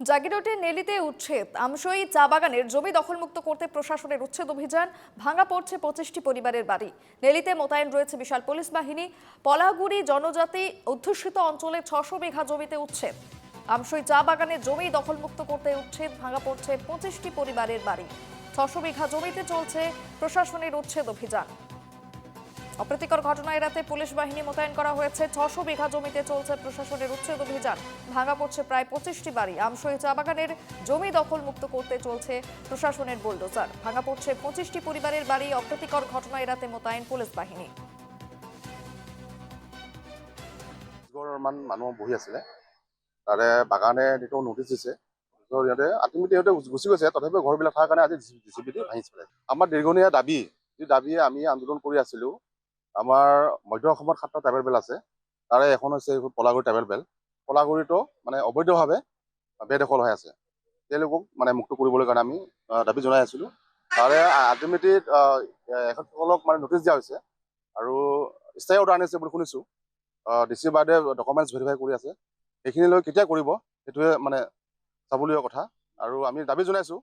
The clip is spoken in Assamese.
জাগিরোডে নেলিতে উচ্ছেদ আমসই চা বাগানের জমি দখলমুক্ত করতে প্রশাসনের উচ্ছেদ অভিযান। ভাঙা পড়ছে 25টি পরিবারের বাড়ি। নেলিতে মোতায়েন রয়েছে বিশাল পুলিশ বাহিনী। পলাগুড়ি জনজাতি অধ্যুষিত অঞ্চলে 600 বিঘা জমিতে উচ্ছেদ। আমসই চা বাগানের জমি দখলমুক্ত করতে উচ্ছেদ। ভাঙা পড়ছে 25টি পরিবারের বাড়ি। 600 বিঘা জমিতে চলছে প্রশাসনের উচ্ছেদ অভিযান। অপ্রীতিকর ঘটনা এড়াতে পুলিশ বাহিনী মোতায়েন করা হয়েছে। 600 বিঘা জমিতে চলছে প্রশাসনের উচ্ছেদ অভিযান। ভাঙা পড়ছে প্রায় 25টি বাড়ি। আমসই চা বাগানের জমি দখল মুক্ত করতে চলছে প্রশাসনের বুলডোজার। ভাঙা পড়ছে 25টি পরিবারের বাড়ি। অপ্রীতিকর ঘটনা এড়াতে মোতায়েন পুলিশ বাহিনী। মানুহ বহি আছিলে তাৰে বাগানে যিটো নটিচ দিছে সিহঁতে আল্টিমেটলি সিহঁতে গুচি গৈছে। তথাপিও ঘৰবিলাক থকাৰ কাৰণে আজি জিচিবিটি ভাঙিছে পেলাই। আমাৰ দীৰ্ঘদিনীয়া দাবী, যি দাবীয়ে আমি আন্দোলন কৰি আছিলোঁ। আমাৰ মধ্য অসমত 7টা ট্ৰাইবেল বেল আছে। তাৰে এখন হৈছে পলাগুৰি ট্ৰাইবেল বেল। পলাগুৰিটো মানে অবৈধভাৱে বেদখল হৈ আছে। তেওঁলোকক মানে মুক্ত কৰিবলৈ কাৰণে আমি দাবী জনাই আছিলোঁ। তাৰে আল্টিমেটলি এখেতসকলক মানে নটিচ দিয়া হৈছে আৰু স্থায়ী অৰ্ডাৰ আনিছে বুলি শুনিছোঁ। ডিচি বাইদেৱে ডকুমেণ্টছ ভেৰিফাই কৰি আছে। সেইখিনিলৈ কেতিয়া কৰিব সেইটোৱে মানে চাবলগীয়া কথা। আৰু আমি দাবী জনাইছোঁ